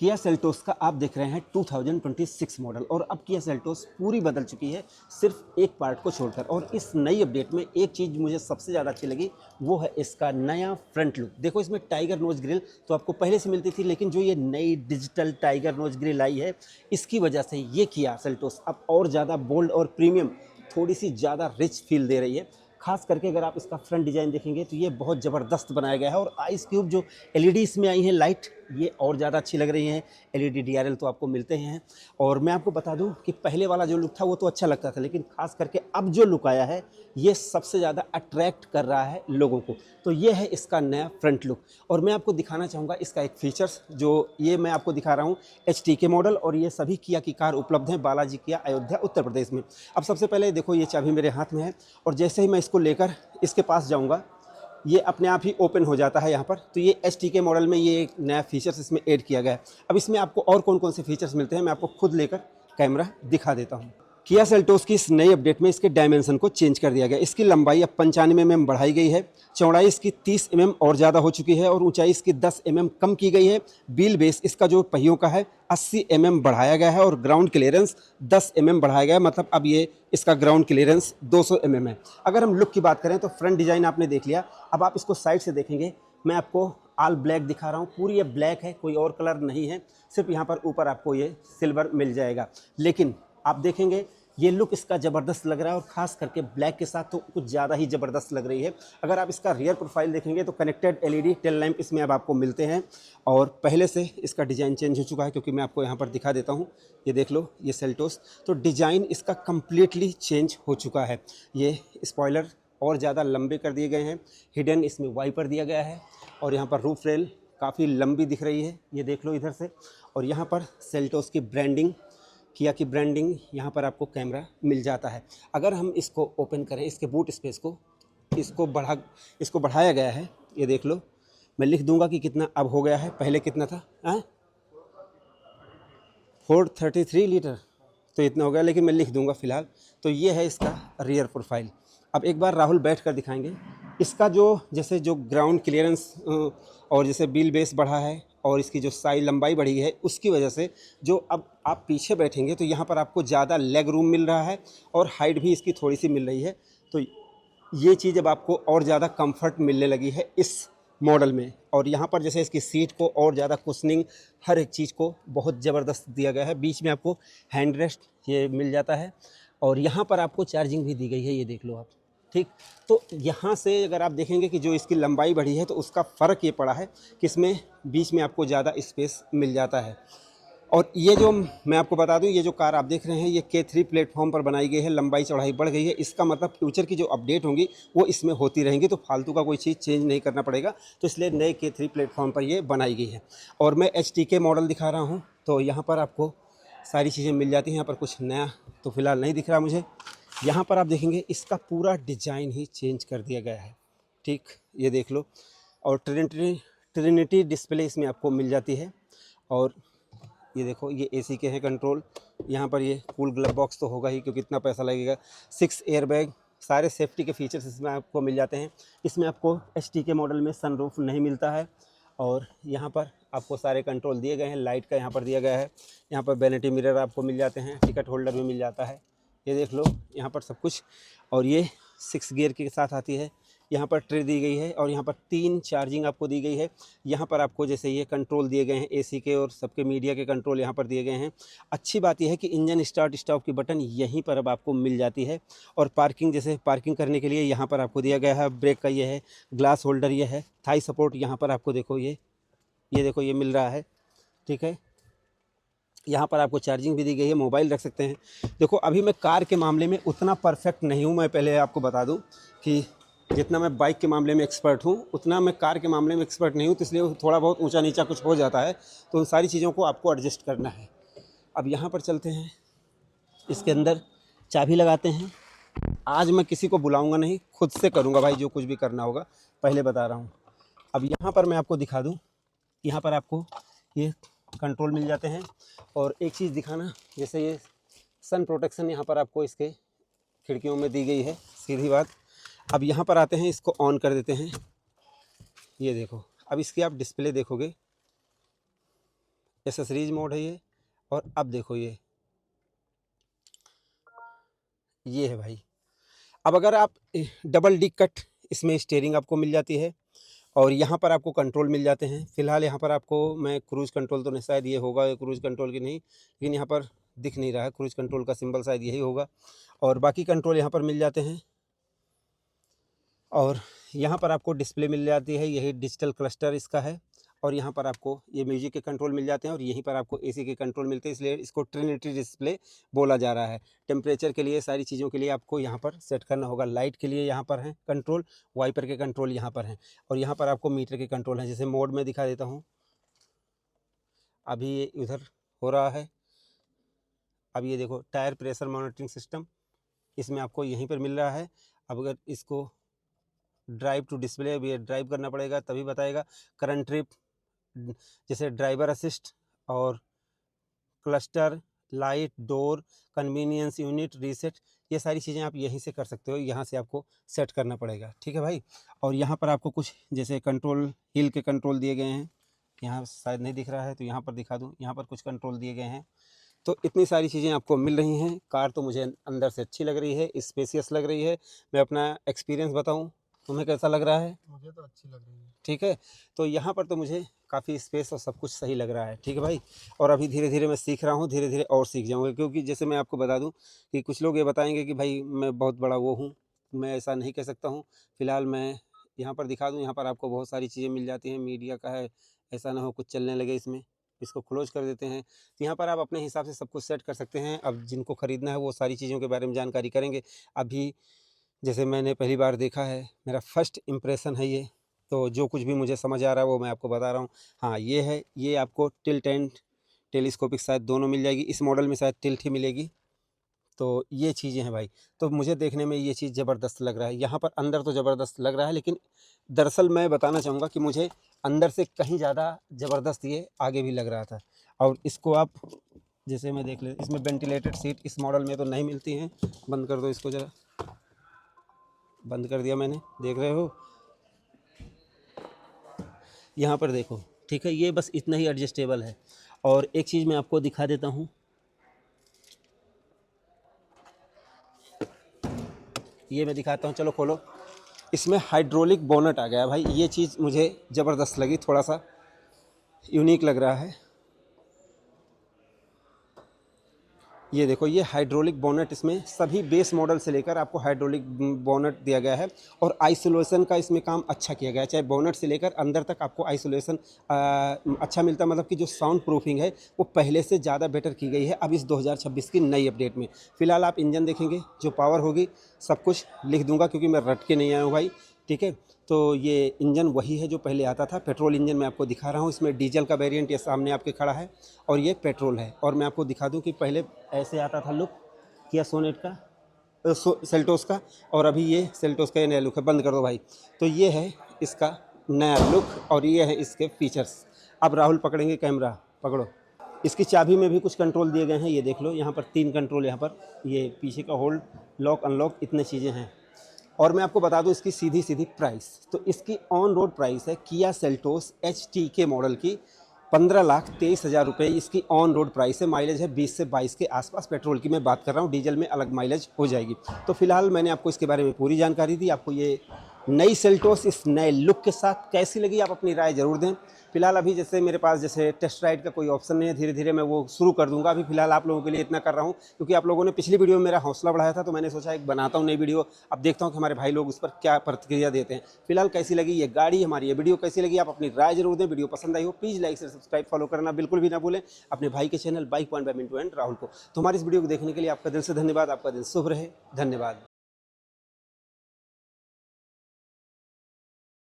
Kia Seltos का आप देख रहे हैं 2026 मॉडल। और अब किया सेल्टोस पूरी बदल चुकी है सिर्फ एक पार्ट को छोड़कर। और इस नई अपडेट में एक चीज़ मुझे सबसे ज़्यादा अच्छी लगी, वो है इसका नया फ्रंट लुक। देखो इसमें टाइगर नोज ग्रिल तो आपको पहले से मिलती थी, लेकिन जो ये नई डिजिटल टाइगर नोज ग्रिल आई है, इसकी वजह से ये किया सेल्टोस अब और ज़्यादा बोल्ड और प्रीमियम, थोड़ी सी ज़्यादा रिच फील दे रही है। खास करके अगर आप इसका फ्रंट डिज़ाइन देखेंगे तो ये बहुत ज़बरदस्त बनाया गया है। और आइस क्यूब जो एलईडी इसमें आई हैं लाइट, ये और ज़्यादा अच्छी लग रही हैं। एलईडी डीआरएल तो आपको मिलते हैं। और मैं आपको बता दूं कि पहले वाला जो लुक था वो तो अच्छा लगता था, लेकिन खास करके अब जो लुक आया है ये सबसे ज़्यादा अट्रैक्ट कर रहा है लोगों को। तो ये है इसका नया फ्रंट लुक। और मैं आपको दिखाना चाहूँगा इसका एक फीचर्स, जो ये मैं आपको दिखा रहा हूँ HTK मॉडल। और ये सभी किया की कार उपलब्ध हैं बालाजी किया, अयोध्या, उत्तर प्रदेश में। अब सबसे पहले देखो ये चाबी मेरे हाथ में है, और जैसे ही मैं इसको लेकर इसके पास जाऊँगा ये अपने आप ही ओपन हो जाता है यहाँ पर। तो ये HTK मॉडल में ये एक नया फीचर्स इसमें ऐड किया गया है। अब इसमें आपको और कौन कौन से फीचर्स मिलते हैं मैं आपको खुद लेकर कैमरा दिखा देता हूँ। किया सेल्टोस की इस नई अपडेट में इसके डायमेंशन को चेंज कर दिया गया। इसकी लंबाई अब 95 mm बढ़ाई गई है, चौड़ाई इसकी 30 mm और ज़्यादा हो चुकी है, और ऊंचाई इसकी 10 mm कम की गई है। व्हील बेस इसका जो पहियों का है 80 mm बढ़ाया गया है, और ग्राउंड क्लियरेंस 10 mm बढ़ाया गया है। मतलब अब ये इसका ग्राउंड क्लियरेंस 200 mm है। अगर हम लुक की बात करें तो फ्रंट डिज़ाइन आपने देख लिया। अब आप इसको साइड से देखेंगे, मैं आपको ऑल ब्लैक दिखा रहा हूँ। पूरी ये ब्लैक है, कोई और कलर नहीं है, सिर्फ यहाँ पर ऊपर आपको ये सिल्वर मिल जाएगा। लेकिन आप देखेंगे ये लुक इसका ज़बरदस्त लग रहा है, और ख़ास करके ब्लैक के साथ तो कुछ ज़्यादा ही ज़बरदस्त लग रही है। अगर आप इसका रियर प्रोफाइल देखेंगे तो कनेक्टेड एलईडी टेल लैंप इसमें अब आपको मिलते हैं। और पहले से इसका डिज़ाइन चेंज हो चुका है, क्योंकि मैं आपको यहाँ पर दिखा देता हूँ। ये देख लो, ये सेल्टोस तो डिज़ाइन इसका कम्प्लीटली चेंज हो चुका है। ये स्पॉयलर और ज़्यादा लंबे कर दिए गए हैं, हिडन इसमें वाइपर दिया गया है, और यहाँ पर रूफ रेल काफ़ी लंबी दिख रही है, ये देख लो इधर से। और यहाँ पर सेल्टोस की ब्रांडिंग, किया की ब्रांडिंग, यहाँ पर आपको कैमरा मिल जाता है। अगर हम इसको ओपन करें, इसके बूट स्पेस को, इसको बढ़ाया गया है, ये देख लो। मैं लिख दूंगा कि कितना अब हो गया है, पहले कितना था 433 लीटर, तो इतना हो गया, लेकिन मैं लिख दूंगा फ़िलहाल। तो ये है इसका रियर प्रोफाइल। अब एक बार राहुल बैठ कर दिखाएंगे इसका जो जैसे जो ग्राउंड क्लियरेंस और जैसे व्हील बेस बढ़ा है, और इसकी जो साइड लंबाई बढ़ी है, उसकी वजह से जो अब आप पीछे बैठेंगे तो यहाँ पर आपको ज़्यादा लेग रूम मिल रहा है, और हाइट भी इसकी थोड़ी सी मिल रही है। तो ये चीज़ अब आपको और ज़्यादा कंफर्ट मिलने लगी है इस मॉडल में। और यहाँ पर जैसे इसकी सीट को और ज़्यादा कुशनिंग, हर एक चीज़ को बहुत ज़बरदस्त दिया गया है। बीच में आपको हैंड रेस्ट ये मिल जाता है, और यहाँ पर आपको चार्जिंग भी दी गई है, ये देख लो आप। ठीक, तो यहाँ से अगर आप देखेंगे कि जो इसकी लंबाई बढ़ी है, तो उसका फ़र्क ये पड़ा है कि इसमें बीच में आपको ज़्यादा स्पेस मिल जाता है। और ये जो मैं आपको बता दूं, ये जो कार आप देख रहे हैं ये K3 प्लेटफॉर्म पर बनाई गई है, लंबाई चौड़ाई बढ़ गई है। इसका मतलब फ्यूचर की जो अपडेट होंगी वो इसमें होती रहेंगी, तो फालतू का कोई चीज़ चेंज नहीं करना पड़ेगा। तो इसलिए नए K3 प्लेटफॉर्म पर ये बनाई गई है। और मैं HTK मॉडल दिखा रहा हूँ, तो यहाँ पर आपको सारी चीज़ें मिल जाती हैं। यहाँ पर कुछ नया तो फिलहाल नहीं दिख रहा मुझे। यहाँ पर आप देखेंगे इसका पूरा डिज़ाइन ही चेंज कर दिया गया है। ठीक, ये देख लो। और ट्रिनिटी डिस्प्ले इसमें आपको मिल जाती है। और ये देखो, ये AC के हैं कंट्रोल। यहाँ पर ये कूल ग्लव बॉक्स तो होगा ही, क्योंकि इतना पैसा लगेगा। 6 एयरबैग, सारे सेफ्टी के फीचर्स इसमें आपको मिल जाते हैं। इसमें आपको HTK मॉडल में सनरूफ नहीं मिलता है। और यहाँ पर आपको सारे कंट्रोल दिए गए हैं। लाइट का यहाँ पर दिया गया है। यहाँ पर वैनिटी मिरर आपको मिल जाते हैं, टिकट होल्डर भी मिल जाता है, ये देख लो यहाँ पर सब कुछ। और ये 6 गियर के साथ आती है। यहाँ पर ट्रे दी गई है, और यहाँ पर 3 चार्जिंग आपको दी गई है। यहाँ पर आपको जैसे ये कंट्रोल दिए गए हैं AC के, और सबके मीडिया के कंट्रोल यहाँ पर दिए गए हैं। अच्छी बात यह है कि इंजन स्टार्ट स्टॉप की बटन यहीं पर अब आपको मिल जाती है। और पार्किंग, जैसे पार्किंग करने के लिए यहाँ पर आपको दिया गया है। ब्रेक का ये है, ग्लास होल्डर ये है, थाई सपोर्ट यहाँ पर आपको देखो, ये देखो ये मिल रहा है। ठीक है, यहाँ पर आपको चार्जिंग भी दी गई है, मोबाइल रख सकते हैं। देखो अभी मैं कार के मामले में उतना परफेक्ट नहीं हूँ। मैं पहले आपको बता दूँ कि जितना मैं बाइक के मामले में एक्सपर्ट हूँ, उतना मैं कार के मामले में एक्सपर्ट नहीं हूँ। तो इसलिए थोड़ा बहुत ऊंचा नीचा कुछ हो जाता है, तो उन सारी चीज़ों को आपको एडजस्ट करना है। अब यहाँ पर चलते हैं, इसके अंदर चाबी लगाते हैं। आज मैं किसी को बुलाऊँगा नहीं, खुद से करूँगा भाई, जो कुछ भी करना होगा, पहले बता रहा हूँ। अब यहाँ पर मैं आपको दिखा दूँ, यहाँ पर आपको ये कंट्रोल मिल जाते हैं। और एक चीज़ दिखाना, जैसे ये सन प्रोटेक्शन यहाँ पर आपको इसके खिड़कियों में दी गई है, सीधी बात। अब यहाँ पर आते हैं, इसको ऑन कर देते हैं। ये देखो, अब इसकी आप डिस्प्ले देखोगे, एसेसरीज मोड है ये। और अब देखो ये है भाई। अब अगर आप डबल डी कट इसमें स्टीयरिंग आपको मिल जाती है और यहाँ पर आपको कंट्रोल मिल जाते हैं। फ़िलहाल यहाँ पर आपको मैं क्रूज़ कंट्रोल तो नहीं, शायद ये होगा क्रूज़ कंट्रोल की नहीं, लेकिन यहाँ पर दिख नहीं रहा है क्रूज़ कंट्रोल का सिंबल, शायद यही होगा। और बाकी कंट्रोल यहाँ पर मिल जाते हैं। और यहाँ पर आपको डिस्प्ले मिल जाती है, यही डिजिटल क्लस्टर इसका है। और यहाँ पर आपको ये म्यूजिक के कंट्रोल मिल जाते हैं और यहीं पर आपको एसी के कंट्रोल मिलते हैं, इसलिए इसको ट्रिनिटी डिस्प्ले बोला जा रहा है। टेम्परेचर के लिए, सारी चीज़ों के लिए आपको यहाँ पर सेट करना होगा। लाइट के लिए यहाँ पर है कंट्रोल, वाइपर के कंट्रोल यहाँ पर हैं और यहाँ पर आपको मीटर के कंट्रोल हैं। जैसे मोड में दिखा देता हूँ, अभी ये उधर हो रहा है। अब ये देखो टायर प्रेशर मॉनिटरिंग सिस्टम, इसमें आपको यहीं पर मिल रहा है। अब अगर इसको ड्राइव टू डिस्प्ले, अब ये ड्राइव करना पड़ेगा तभी बताएगा। करंट ट्रिप, जैसे ड्राइवर असिस्ट और cluster, light, door, convenience unit, reset, ये सारी चीज़ें आप यहीं से कर सकते हो। यहाँ से आपको सेट करना पड़ेगा, ठीक है भाई। और यहाँ पर आपको कुछ जैसे कंट्रोल, हिल के कंट्रोल दिए गए हैं। यहाँ शायद नहीं दिख रहा है तो यहाँ पर दिखा दूँ, यहाँ पर कुछ कंट्रोल दिए गए हैं। तो इतनी सारी चीज़ें आपको मिल रही हैं। कार तो मुझे अंदर से अच्छी लग रही है, स्पेसियस लग रही है। मैं अपना एक्सपीरियंस बताऊँ, तुम्हें कैसा लग रहा है? मुझे तो अच्छी लग रही है। ठीक है, तो यहाँ पर तो मुझे काफ़ी स्पेस और सब कुछ सही लग रहा है, ठीक है भाई। और अभी धीरे धीरे मैं सीख रहा हूँ, धीरे धीरे और सीख जाऊँगा। क्योंकि जैसे मैं आपको बता दूँ कि कुछ लोग ये बताएंगे कि भाई मैं बहुत बड़ा वो हूँ, मैं ऐसा नहीं कह सकता हूँ। फ़िलहाल मैं यहाँ पर दिखा दूँ, यहाँ पर आपको बहुत सारी चीज़ें मिल जाती हैं। मीडिया का है, ऐसा ना हो कुछ चलने लगे इसमें, इसको क्लोज कर देते हैं। तो यहाँ पर आप अपने हिसाब से सब कुछ सेट कर सकते हैं। अब जिनको ख़रीदना है वो सारी चीज़ों के बारे में जानकारी करेंगे। अभी जैसे मैंने पहली बार देखा है, मेरा फर्स्ट इम्प्रेशन है ये, तो जो कुछ भी मुझे समझ आ रहा है वो मैं आपको बता रहा हूँ। हाँ ये है, ये आपको टिल्ट एंड टेलीस्कोपिक शायद दोनों मिल जाएगी। इस मॉडल में शायद टिल्ट ही मिलेगी। तो ये चीज़ें हैं भाई। तो मुझे देखने में ये चीज़ ज़बरदस्त लग रहा है। यहाँ पर अंदर तो ज़बरदस्त लग रहा है, लेकिन दरअसल मैं बताना चाहूँगा कि मुझे अंदर से कहीं ज़्यादा ज़बरदस्त ये आगे भी लग रहा था। और इसको आप जैसे मैं देख ले, इसमें वेंटिलेटेड सीट इस मॉडल में तो नहीं मिलती हैं। बंद कर दो इसको ज़रा, बंद कर दिया मैंने, देख रहे हो। यहाँ पर देखो, ठीक है, ये बस इतना ही एडजस्टेबल है। और एक चीज़ मैं आपको दिखा देता हूँ, ये मैं दिखाता हूँ, चलो खोलो। इसमें हाइड्रोलिक बोनट आ गया भाई, ये चीज़ मुझे ज़बरदस्त लगी, थोड़ा सा यूनिक लग रहा है। ये देखो, ये हाइड्रोलिक बोनट, इसमें सभी बेस मॉडल से लेकर आपको हाइड्रोलिक बोनट दिया गया है। और आइसोलेशन का इसमें काम अच्छा किया गया है, चाहे बोनट से लेकर अंदर तक आपको आइसोलेशन अच्छा मिलता है। मतलब कि जो साउंड प्रूफिंग है वो पहले से ज़्यादा बेटर की गई है अब इस 2026 की नई अपडेट में। फ़िलहाल आप इंजन देखेंगे, जो पावर होगी सब कुछ लिख दूंगा क्योंकि मैं रट के नहीं आया हूँ भाई, ठीक है। तो ये इंजन वही है जो पहले आता था, पेट्रोल इंजन मैं आपको दिखा रहा हूँ। इसमें डीजल का वेरिएंट ये सामने आपके खड़ा है और ये पेट्रोल है। और मैं आपको दिखा दूँ कि पहले ऐसे आता था लुक किया सोनेट का, सेल्टोस का, और अभी ये सेल्टोस का ये नया लुक है। बंद कर दो भाई। तो ये है इसका नया लुक और ये है इसके फीचर्स। अब राहुल पकड़ेंगे, कैमरा पकड़ो। इसकी चाबी में भी कुछ कंट्रोल दिए गए हैं, ये देख लो। यहाँ पर 3 कंट्रोल, यहाँ पर ये पीछे का होल्ड, लॉक अनलॉक, इतने चीज़ें हैं। और मैं आपको बता दूं इसकी सीधी सीधी प्राइस, तो इसकी ऑन रोड प्राइस है किया सेल्टोस HT के मॉडल की 15,23,000 रुपये इसकी ऑन रोड प्राइस है। माइलेज है 20 से 22 के आसपास। पेट्रोल की मैं बात कर रहा हूँ, डीजल में अलग माइलेज हो जाएगी। तो फिलहाल मैंने आपको इसके बारे में पूरी जानकारी दी। आपको ये नई सेल्टोस इस नए लुक के साथ कैसी लगी, आप अपनी राय ज़रूर दें। फिलहाल अभी जैसे मेरे पास जैसे टेस्ट राइड का कोई ऑप्शन नहीं है, धीरे धीरे मैं वो शुरू कर दूंगा। अभी फिलहाल आप लोगों के लिए इतना कर रहा हूँ क्योंकि आप लोगों ने पिछली वीडियो में मेरा हौसला बढ़ाया था, तो मैंने सोचा एक बनाता हूँ नई वीडियो। अब देखता हूँ कि हमारे भाई लोग उस पर क्या प्रतिक्रिया देते हैं। फिलहाल कैसी लगी ये गाड़ी, हमारी ये वीडियो कैसी लगी, आप अपनी राय जरूर दें। वीडियो पसंद आई हो प्लीज़ लाइक से सब्सक्राइब फॉलो करना बिल्कुल भी ना भूलें अपने भाई के channel bike point by Mintu and Rahul को। तो हमारी इस वीडियो को देखने के लिए आपका दिल से धन्यवाद। आपका दिन शुभ रहे, धन्यवाद।